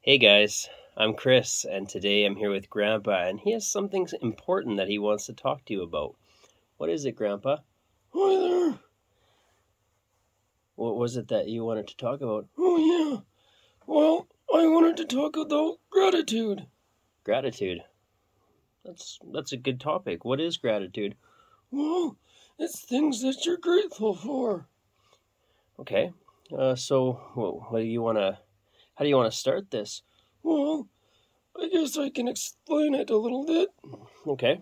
Hey guys, I'm Chris, and today I'm here with Grandpa, and he has something important that he wants to talk to you about. What is it, Grandpa? Hi there. What was it that you wanted to talk about? Oh, yeah. Well, I wanted to talk about gratitude. Gratitude. That's a good topic. What is gratitude? Well, it's things that you're grateful for. Okay. What do you want to? How do you want to start this? Well, I guess I can explain it a little bit. Okay.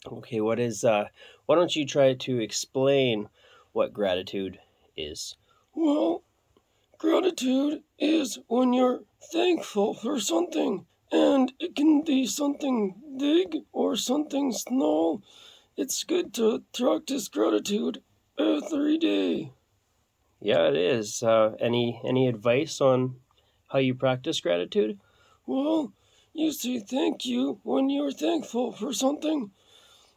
Okay. What is? Why don't you try to explain what gratitude is? Well, gratitude is when you're thankful for something, and it can be something big or something small. It's good to practice gratitude every day. Yeah, it is. Any advice on how you practice gratitude? Well, you say thank you when you're thankful for something,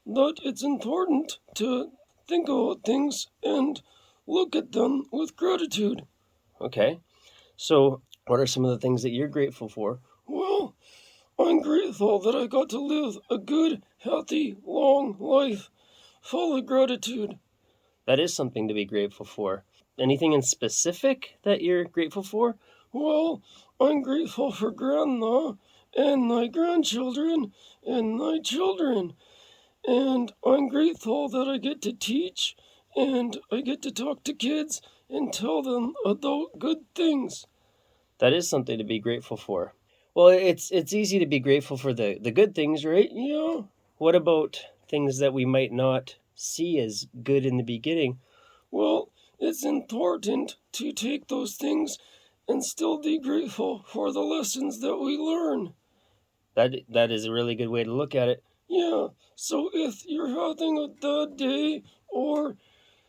but it's important to think about things and look at them with gratitude. Okay. So, what are some of the things that you're grateful for? Well, I'm grateful that I got to live a good, healthy, long life full of gratitude. That is something to be grateful for. Anything in specific that you're grateful for? Well, I'm grateful for Grandma and my grandchildren and my children. And I'm grateful that I get to teach and I get to talk to kids and tell them about good things. That is something to be grateful for. Well, it's easy to be grateful for the good things, right? Yeah, What about things that we might not see as good in the beginning? well, it's important to take those things and still be grateful for the lessons that we learn. That is a really good way to look at it. Yeah, so if you're having a bad day or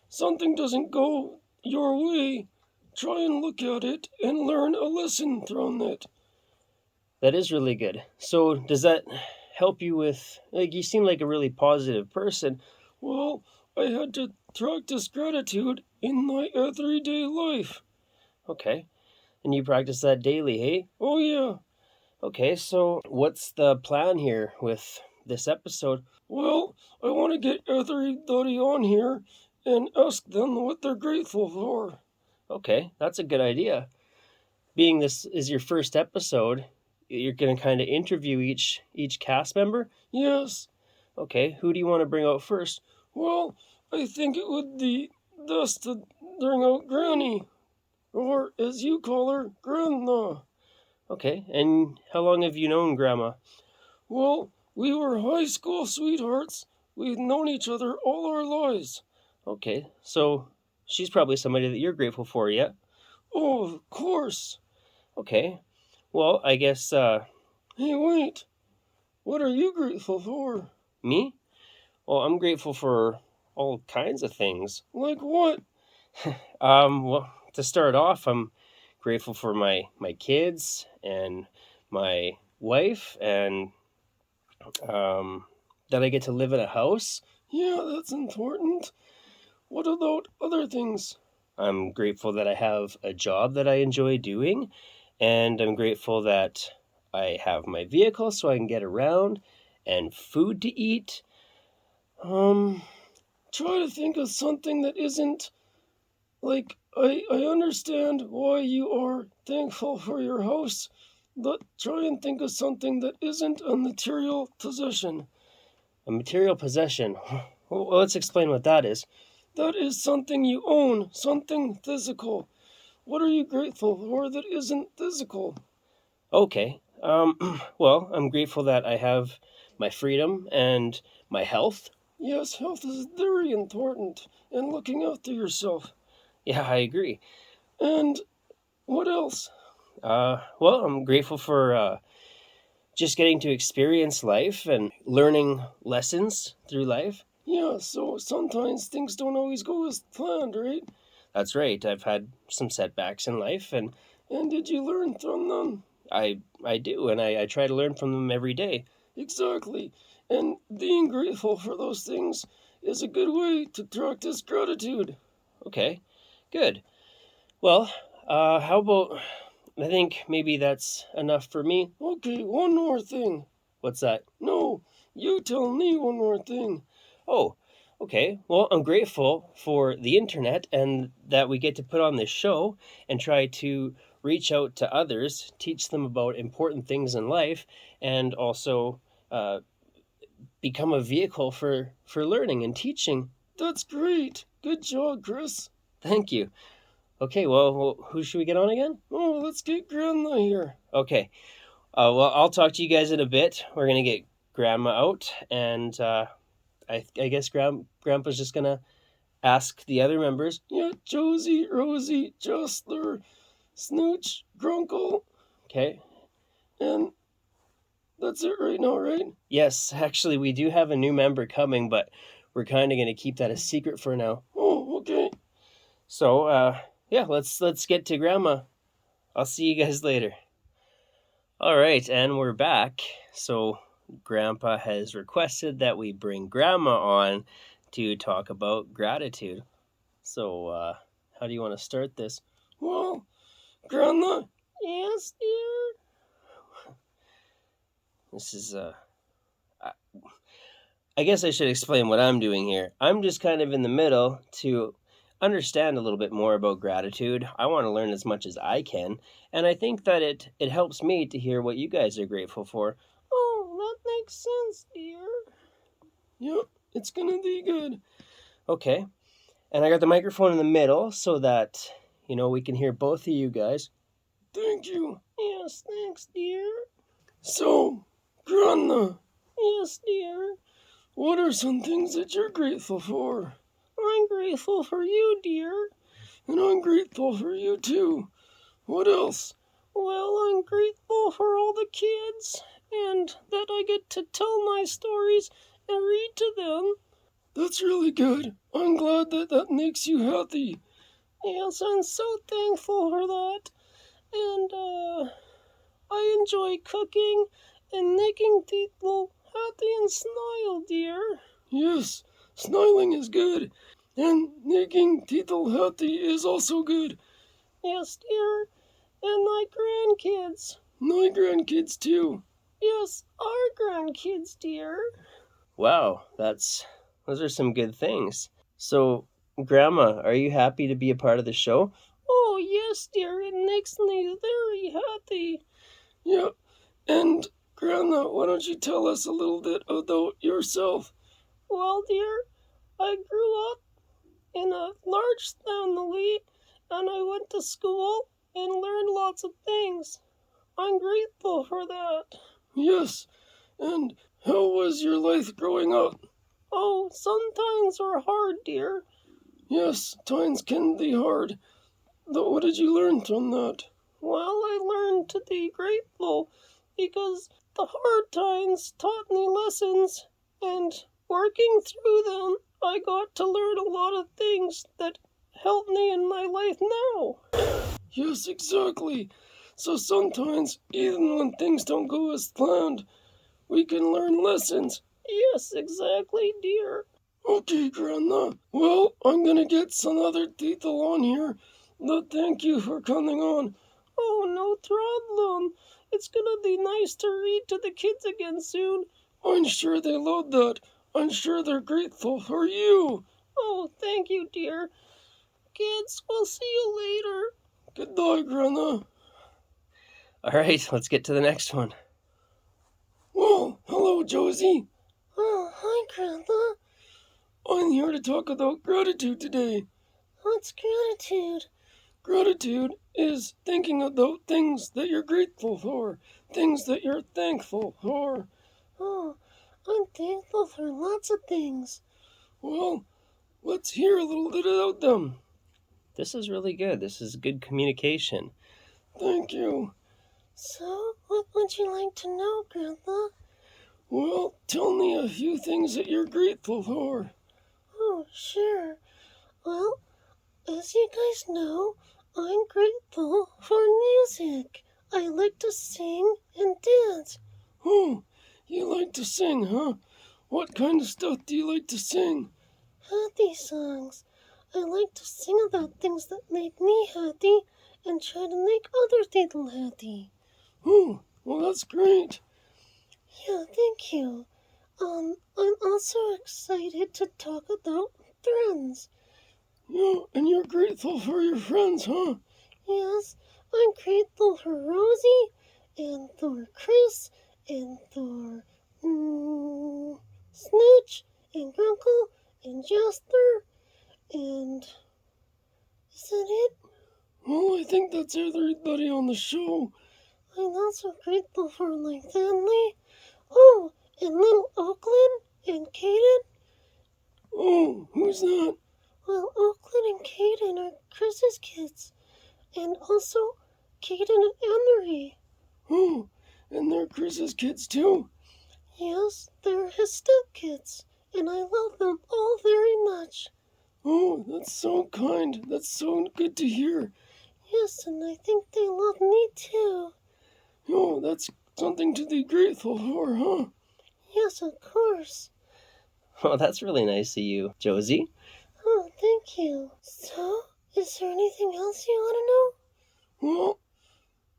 something doesn't go your way, try and look at it and learn a lesson from it. That is really good. So, does that help you with, like, you seem like a really positive person. Well, I had to practice gratitude in my everyday life. Okay. And you practice that daily, hey? Oh, yeah. Okay, so what's the plan here with this episode? Well, I want to get everybody on here and ask them what they're grateful for. Okay, that's a good idea. Being this is your first episode, you're going to kind of interview each cast member. Yes. Okay, who do you want to bring out first? Well, I think it would be best to bring out Granny, or as you call her, Grandma. Okay, and how long have you known Grandma? Well, we were high school sweethearts. We've known each other all our lives. Okay, so she's probably somebody that you're grateful for, yeah? Oh, of course. Okay, well, I guess Hey, wait. What are you grateful for? me? Well, I'm grateful for all kinds of things. Like what? Well, to start off, I'm grateful for my kids and my wife, and that I get to live in a house. Yeah, that's important. What about other things? I'm grateful that I have a job that I enjoy doing, and I'm grateful that I have my vehicle so I can get around and food to eat. Um, Try to think of something that isn't like I understand why you are thankful for your house, but try and think of something that isn't a material possession. a material possession. Well, let's explain what that is. That is something you own, something physical. What are you grateful for that isn't physical? Okay. Well, I'm grateful that I have my freedom and my health. Yes, health is very important and looking after yourself. Yeah, I agree. And what else? Well, I'm grateful for just getting to experience life and learning lessons through life. Yeah, so sometimes things don't always go as planned, right? That's right. I've had some setbacks in life, and And did you learn from them? I do, and I try to learn from them every day. Exactly. And being grateful for those things is a good way to practice gratitude. Okay, good. Well, how about I think maybe that's enough for me. Okay, one more thing. What's that? No, you tell me one more thing. Oh, okay. Well, I'm grateful for the internet and that we get to put on this show and try to reach out to others, teach them about important things in life, and also uh, become a vehicle for learning and teaching. That's great. Good job, Chris. Thank you. Okay, well, who should we get on again? Oh, let's get Grandma here. Okay. Well, I'll talk to you guys in a bit. We're gonna get Grandma out, and I guess Grandpa's just gonna ask the other members. Yeah, Josie, Rosie, Jostler, Snooch, Grunkle. Okay. And that's it right now, right? Yes, actually, we do have a new member coming, but we're kind of gonna keep that a secret for now. Oh, okay. So, yeah, let's get to Grandma. I'll see you guys later. All right, and we're back. So, Grandpa has requested that we bring Grandma on to talk about gratitude. So, how do you want to start this? Well, Grandma. Yes, dear. This is I guess I should explain what I'm doing here. I'm just kind of in the middle to understand a little bit more about gratitude. I want to learn as much as I can, and I think that it helps me to hear what you guys are grateful for. Oh, that makes sense, dear. Yep, it's gonna be good. Okay. And I got the microphone in the middle so that, we can hear both of you guys. Thank you. Yes, thanks, dear. So, Grandma. Yes, dear. What are some things that you're grateful for? I'm grateful for you, dear. And I'm grateful for you, too. What else? Well, I'm grateful for all the kids, and that I get to tell my stories and read to them. That's really good. I'm glad that makes you happy. Yes, I'm so thankful for that. And, I enjoy cooking and making people happy and smile, dear. Yes, smiling is good. And making people happy is also good. Yes, dear. And my grandkids. My grandkids, too. Yes, our grandkids, dear. Wow, those are some good things. So, Grandma, are you happy to be a part of the show? Oh, yes, dear. It makes me very happy. Yeah. And, Grandma, why don't you tell us a little bit about yourself? Well, dear, I grew up in a large family, and I went to school and learned lots of things. I'm grateful for that. Yes. And how was your life growing up? Oh, some times were hard, dear. Yes, times can be hard. But what did you learn from that? Well, I learned to be grateful because the hard times taught me lessons, and working through them, I got to learn a lot of things that help me in my life now. Yes, exactly. So sometimes, even when things don't go as planned, we can learn lessons. Yes, exactly, dear. Okay, Grandma. Well, I'm gonna get some other people on here, but thank you for coming on. Oh, no problem. It's gonna be nice to read to the kids again soon. I'm sure they love that. I'm sure they're grateful for you. Oh, thank you, dear. Kids, we'll see you later. Goodbye, Grandma. All right, let's get to the next one. Well, hello, Josie. Oh, hi, Grandpa. I'm here to talk about gratitude today. What's gratitude? Gratitude is thinking about things that you're grateful for, things that you're thankful for. Oh, I'm thankful for lots of things. Well, let's hear a little bit about them. This is really good. This is good communication. Thank you. So, what would you like to know, Grandpa? Well, tell me a few things that you're grateful for. Oh, sure. Well, as you guys know, I'm grateful for music. I like to sing and dance. Oh, you like to sing, huh? What kind of stuff do you like to sing? Happy songs. I like to sing about things that make me happy and try to make other people happy. Oh, well, that's great. Yeah, thank you. I'm also excited to talk about friends. Yeah, and you're grateful for your friends, huh? Yes, I'm grateful for Rosie, and for Chris, and for Snooch, and Grunkle, and Jasper, and is that it? Well, I think that's everybody on the show. I'm also grateful for my family. Oh, and little Oakland and Caden. Oh, who's that? Well, Oakland and Caden are Chris's kids, and also Caden and Emery. Oh, and they're Chris's kids too. Yes, they're his stepkids, and I love them all very much. Oh, that's so kind. That's so good to hear. Yes, and I think they love me too. Oh, that's something to be grateful for, huh? Yes, of course. Oh, that's really nice of you, Josie. Oh, thank you. So, is there anything else you want to know? Well,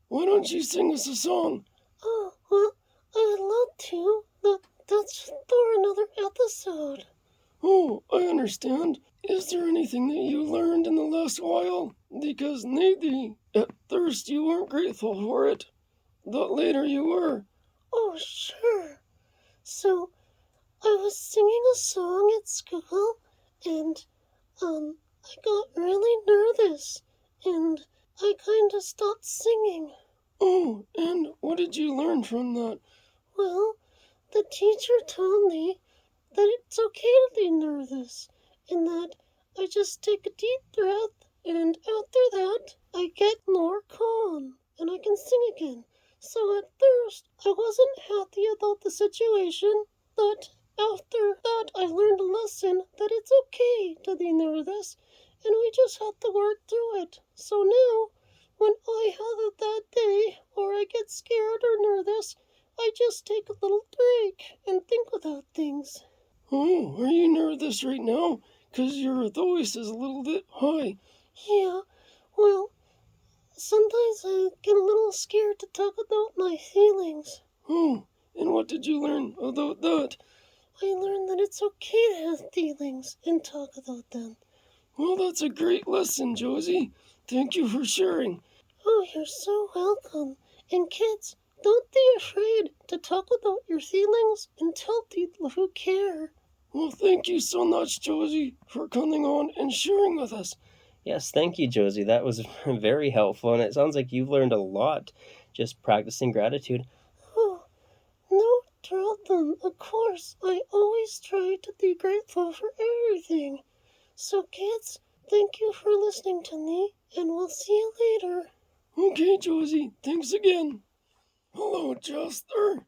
why don't you sing us a song? Oh, well, I'd love to, but that's for another episode. Oh, I understand. Is there anything that you learned in the last while? Because maybe at first you weren't grateful for it, but later you were. Oh, sure. So, I was singing a song at school, and, I got really nervous, and I kinda stopped singing. Oh, and what did you learn from that? Well, the teacher told me that it's okay to be nervous, and that I just take a deep breath, and after that, I get more calm, and I can sing again. So at first, I wasn't happy about the situation, but after that, I learned a lesson that it's okay to be nervous, and we just have to work through it. So now, when I have a bad day, or I get scared or nervous, I just take a little break and think about things. Oh, are you nervous right now? 'Cause your voice is a little bit high. Yeah, well, sometimes I get a little scared to talk about my feelings. Oh, and what did you learn about that? I learned that it's okay to have feelings and talk about them. Well, that's a great lesson, Josie. Thank you for sharing. Oh, you're so welcome. And kids, don't be afraid to talk about your feelings and tell people who care. Well, thank you so much, Josie, for coming on and sharing with us. Yes, thank you, Josie. That was very helpful, and it sounds like you've learned a lot just practicing gratitude. Oh, no problem. Of course, I always try to be grateful for everything. So, kids, thank you for listening to me, and we'll see you later. Okay, Josie, thanks again. Hello, Jester.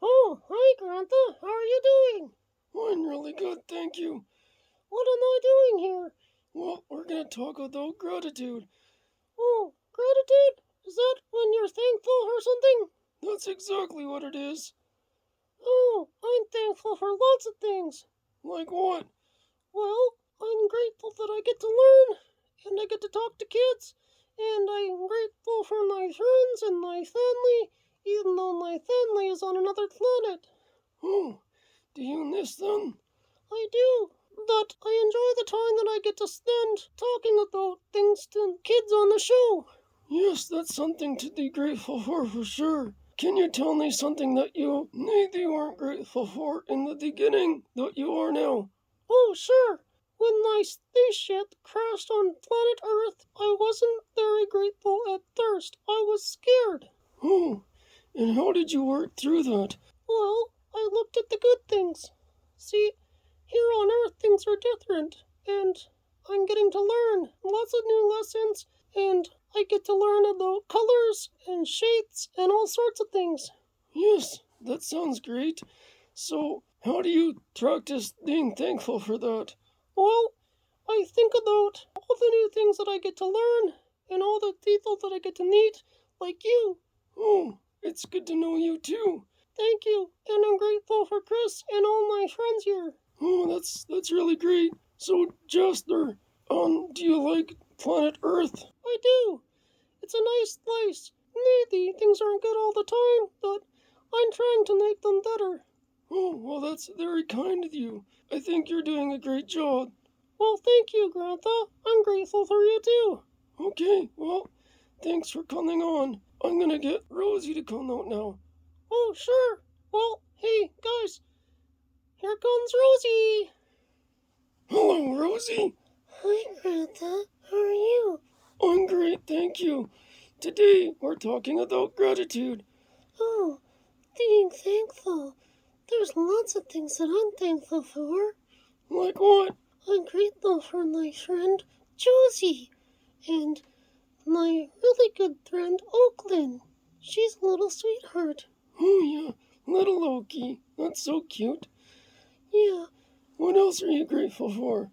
Oh, hi, Grandpa. How are you doing? I'm really good, thank you. What am I doing here? Well, we're gonna talk about gratitude. Oh, gratitude? Is that when you're thankful for something? That's exactly what it is. Oh, I'm thankful for lots of things. Like what? Well, I'm grateful that I get to learn, and I get to talk to kids, and I'm grateful for my friends and my family, even though my family is on another planet. Oh, do you miss them? I do, but I enjoy the time that I get to spend talking about things to kids on the show. Yes, that's something to be grateful for sure. Can you tell me something that you maybe weren't grateful for in the beginning that you are now? Oh, sure. When my spaceship crashed on planet Earth, I wasn't very grateful at first. I was scared. Oh, and how did you work through that? Well, I looked at the good things. See, here on Earth things are different, and I'm getting to learn lots of new lessons, and I get to learn about colors and shapes and all sorts of things. Yes, that sounds great. So, how do you practice being thankful for that? Well, I think about all the new things that I get to learn, and all the people that I get to meet, like you. Oh, it's good to know you too. Thank you, and I'm grateful for Chris and all my friends here. Oh, that's really great. So, Jester, do you like planet Earth? I do. It's a nice place. Maybe things aren't good all the time, but I'm trying to make them better. Oh, well, that's very kind of you. I think you're doing a great job. Well, thank you, Grandpa. I'm grateful for you, too. Okay, well, thanks for coming on. I'm gonna get Rosie to come out now. Oh, sure. Well, hey, guys. Here comes Rosie. Hello, Rosie. Hi, Grandpa. How are you? I'm great, thank you. Today, we're talking about gratitude. Oh, being thankful. There's lots of things that I'm thankful for. Like what? I'm grateful for my friend Josie and my really good friend Oakland. She's a little sweetheart. Oh, yeah, little Loki. That's so cute. Yeah, What else are you grateful for?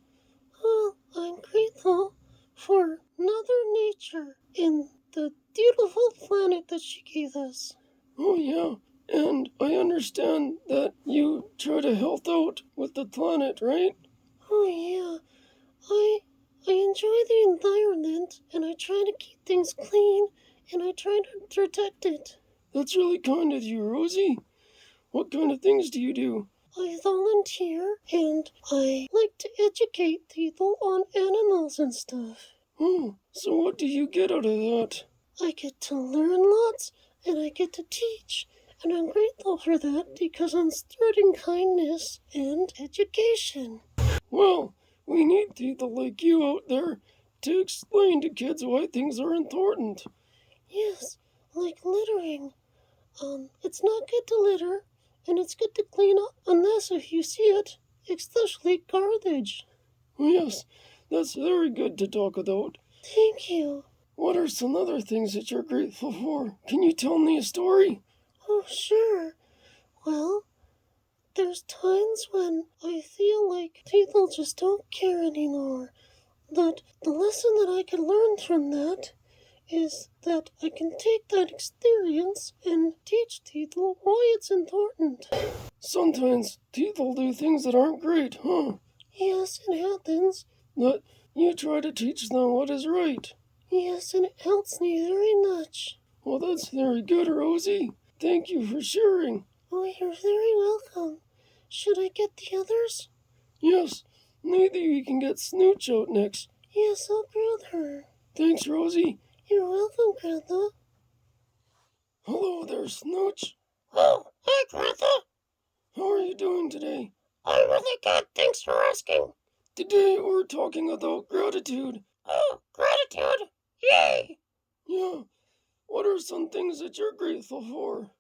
well, I'm grateful for Mother Nature and the beautiful planet that she gave us. Oh, yeah, and I understand that you try to help out with the planet, right? Oh yeah, I enjoy the environment and I try to keep things clean and I try to protect it. That's really kind of you, Rosie. What kind of things do you do? I volunteer and I like to educate people on animals and stuff. Oh, so what do you get out of that? I get to learn lots and I get to teach. And I'm grateful for that because I'm spreading kindness and education. Well, we need people like you out there to explain to kids why things are important. Yes, like littering. It's not good to litter, and it's good to clean up a mess if you see it, especially garbage. Yes, that's very good to talk about. Thank you. What are some other things that you're grateful for? Can you tell me a story? Oh, sure. Well, there's times when I feel like people just don't care anymore. But the lesson that I can learn from that is that I can take that experience and teach people why it's important. Sometimes people do things that aren't great, huh? Yes, it happens. But you try to teach them what is right. Yes, and it helps me very much. Well, that's very good, Rosie. Thank you for sharing. Oh, you're very welcome. Should I get the others? Yes, maybe we can get Snooch out next. Yes, I'll grab her. Thanks, Rosie. You're welcome, Grandpa. Hello there, Snooch. Oh, hi, Grandpa. How are you doing today? I'm really good. Thanks for asking. Today we're talking about gratitude. Oh, gratitude. Yay. Yeah. What are some things that you're grateful for?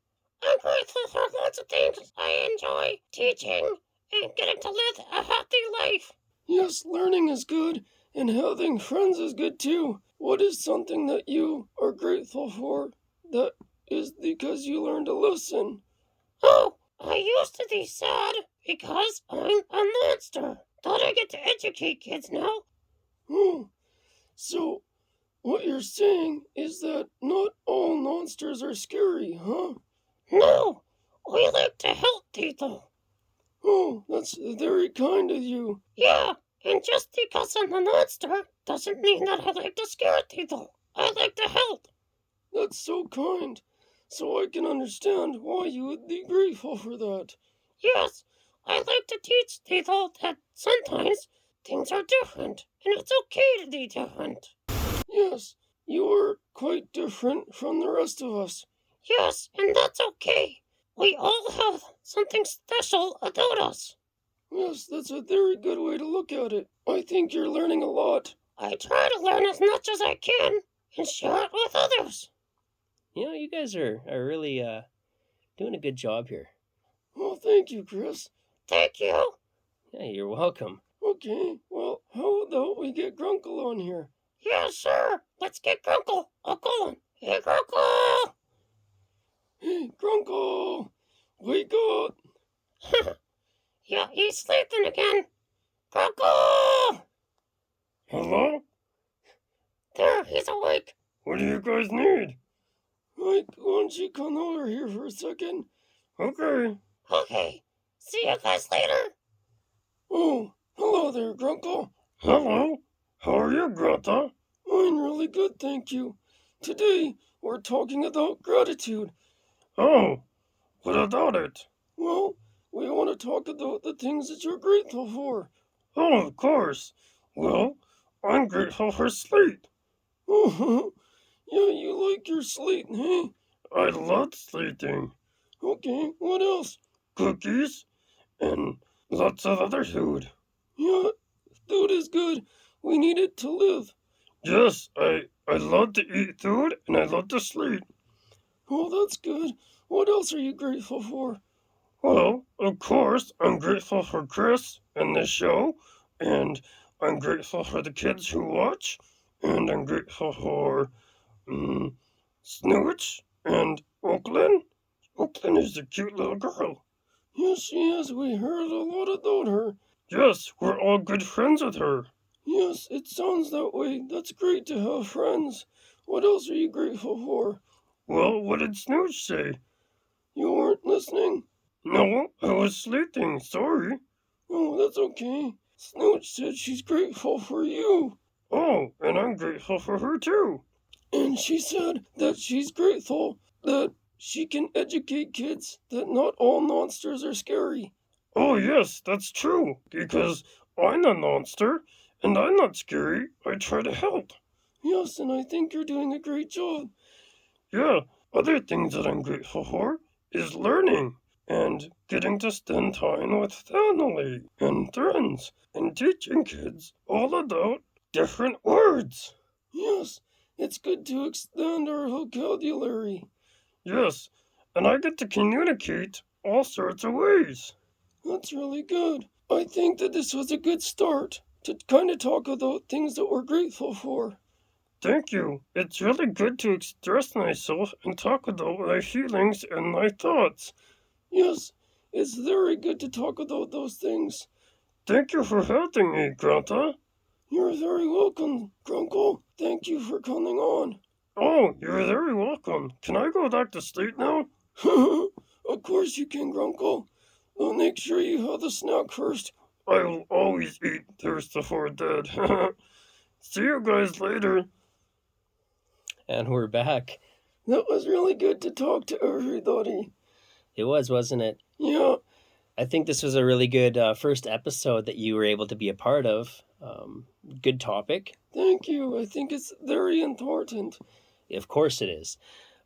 I'm grateful for lots of things. I enjoy teaching and getting to live a happy life. Yes, learning is good, and having friends is good too. What is something that you are grateful for that is because you learned to listen? Oh, I used to be sad because I'm a monster. Thought I get to educate kids now. Oh, so what you're saying is that not all monsters are scary, huh? No, we like to help people. Oh, that's very kind of you. Yeah, and just because I'm a monster doesn't mean that I like to scare people. I like to help. That's so kind. So I can understand why you would be grateful for that. Yes, I like to teach people that sometimes things are different, and it's okay to be different. Yes, you are quite different from the rest of us. Yes, and that's okay. We all have something special about us. Yes, that's a very good way to look at it. I think you're learning a lot. I try to learn as much as I can and share it with others. You know, you guys are really doing a good job here. Well, thank you, Chris. Thank you. Yeah, you're welcome. Okay, well, how about we get Grunkle on here? Yeah, sure. Let's get Grunkle. I'll call him. Hey, Grunkle! Hey, Grunkle! Wake up! Yeah, he's sleeping again. Grunkle! Hello? There, he's awake. What do you guys need? Mike, why don't you come over here for a second? Okay. Okay. See you guys later. Oh, hello there, Grunkle. Hello, how are you, Grandpa? I'm really good, thank you. Today, we're talking about gratitude. Oh, what about it? Well, we want to talk about the things that you're grateful for. Oh, of course. Well, I'm grateful for sleep. Oh, yeah, you like your sleep, hey? I love sleeping. Okay, what else? Cookies and lots of other food. Yeah, food is good. We need it to live. Yes, I love to eat food and I love to sleep. Oh, that's good. What else are you grateful for? Well, of course, I'm grateful for Chris and the show, and I'm grateful for the kids who watch, and I'm grateful for Snooch and Oakland. Oakland is a cute little girl. Yes, she is. We heard a lot about her. Yes, we're all good friends with her. Yes, it sounds that way. That's great to have friends. What else are you grateful for? Well, what did Snooch say? You weren't listening? No, I was sleeping. Sorry. Oh, that's okay. Snooch said she's grateful for you. Oh, and I'm grateful for her too. And she said that she's grateful that she can educate kids that not all monsters are scary. Oh, yes, that's true, because I'm a monster, and I'm not scary. I try to help. Yes, and I think you're doing a great job. Yeah, other things that I'm grateful for is learning and getting to spend time with family and friends and teaching kids all about different words. Yes, it's good to expand our vocabulary. Yes, and I get to communicate all sorts of ways. That's really good. I think that this was a good start to kind of talk about things that we're grateful for. Thank you. It's really good to express myself and talk about my feelings and my thoughts. Yes, it's very good to talk about those things. Thank you for having me, Grandpa. You're very welcome, Grunkle. Thank you for coming on. Oh, you're very welcome. Can I go back to sleep now? Of course you can, Grunkle. But make sure you have the snack first. I will always eat first before bed. See you guys later. And we're back. That was really good to talk to everybody. It was, wasn't it? Yeah. I think this was a really good first episode that you were able to be a part of. Good topic. Thank you. I think it's very important. Of course it is.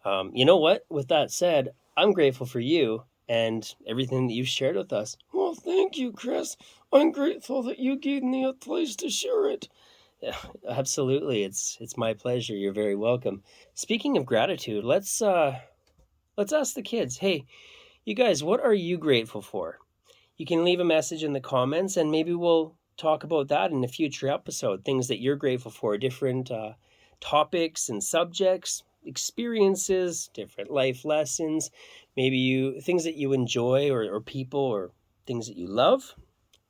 You know what? With that said, I'm grateful for you and everything that you've shared with us. Well, thank you, Chris. I'm grateful that you gave me a place to share it. Yeah, absolutely. It's my pleasure. You're very welcome. Speaking of gratitude, let's ask the kids. Hey, you guys, what are you grateful for? You can leave a message in the comments, and maybe we'll talk about that in a future episode. Things that you're grateful for, different topics and subjects, experiences, different life lessons, maybe things that you enjoy or people or things that you love.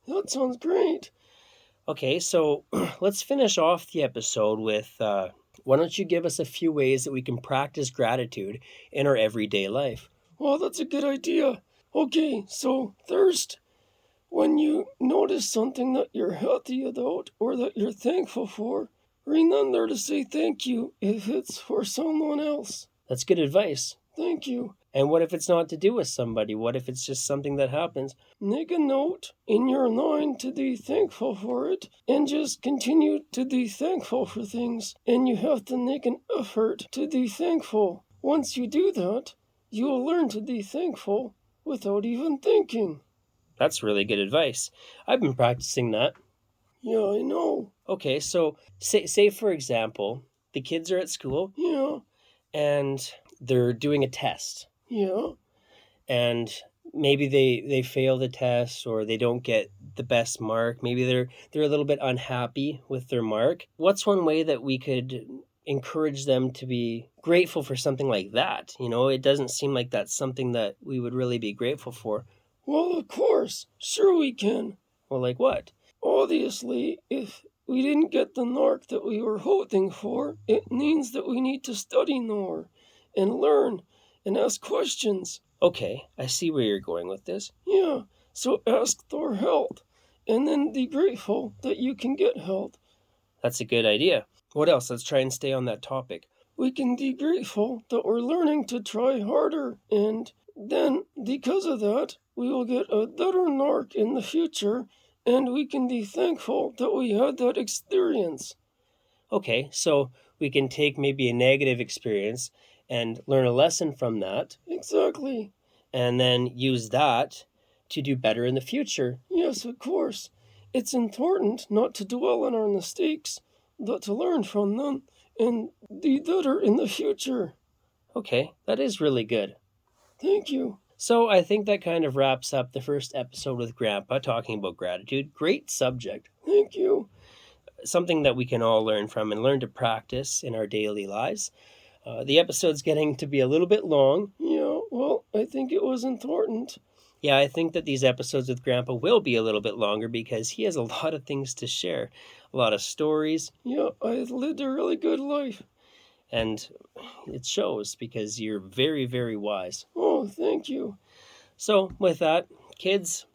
That sounds great. Okay, so let's finish off the episode with why don't you give us a few ways that we can practice gratitude in our everyday life? Well, that's a good idea. Okay, so first, when you notice something that you're happy about or that you're thankful for, remember to say thank you if it's for someone else. That's good advice. Thank you. And what if it's not to do with somebody? What if it's just something that happens? Make a note in your mind to be thankful for it and just continue to be thankful for things. And you have to make an effort to be thankful. Once you do that, you will learn to be thankful without even thinking. That's really good advice. I've been practicing that. Yeah, I know. Okay, so say for example, the kids are at school. Yeah. And they're doing a test. Yeah. And maybe they fail the test or they don't get the best mark. Maybe they're a little bit unhappy with their mark. What's one way that we could encourage them to be grateful for something like that? You know, it doesn't seem like that's something that we would really be grateful for. Well, of course. Sure we can. Well, like what? Obviously, if we didn't get the mark that we were hoping for, it means that we need to study more and learn and ask questions. Okay, I see where you're going with this. Yeah, so ask for help and then be grateful that you can get help. That's a good idea. What else? Let's try and stay on that topic. we can be grateful that we're learning to try harder. And then, because of that, we will get a better narc in the future, and we can be thankful that we had that experience. Okay, so we can take maybe a negative experience and learn a lesson from that, Exactly. and then use that to do better in the future. Yes, of course. It's important not to dwell on our mistakes, but to learn from them and be better in the future. Okay, that is really good. Thank you. So I think that kind of wraps up the first episode with Grandpa talking about gratitude. Great subject. Thank you. Something that we can all learn from and learn to practice in our daily lives. The episode's getting to be a little bit long. Yeah, well, I think it was important. Yeah, I think that these episodes with Grandpa will be a little bit longer because he has a lot of things to share, a lot of stories, Yeah, I lived a really good life. and it shows because you're very, very wise. Oh, thank you. So, with that, kids,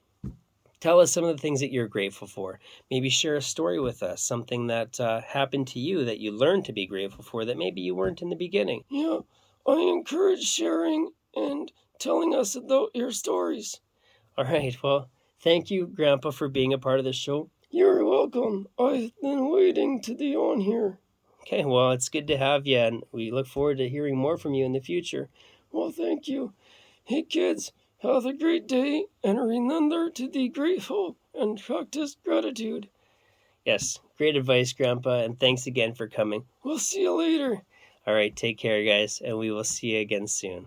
tell us some of the things that you're grateful for. Maybe share a story with us, something that happened to you that you learned to be grateful for that maybe you weren't in the beginning. Yeah, I encourage sharing and telling us about your stories. All right, well, thank you, Grandpa, for being a part of the show. You're welcome. I've been waiting to be on here. Okay, well, it's good to have you, and we look forward to hearing more from you in the future. Well, thank you. Hey, kids, have a great day, and remember to be grateful and practice gratitude. Yes, great advice, Grandpa, and thanks again for coming. We'll see you later. All right, take care, guys, and we will see you again soon.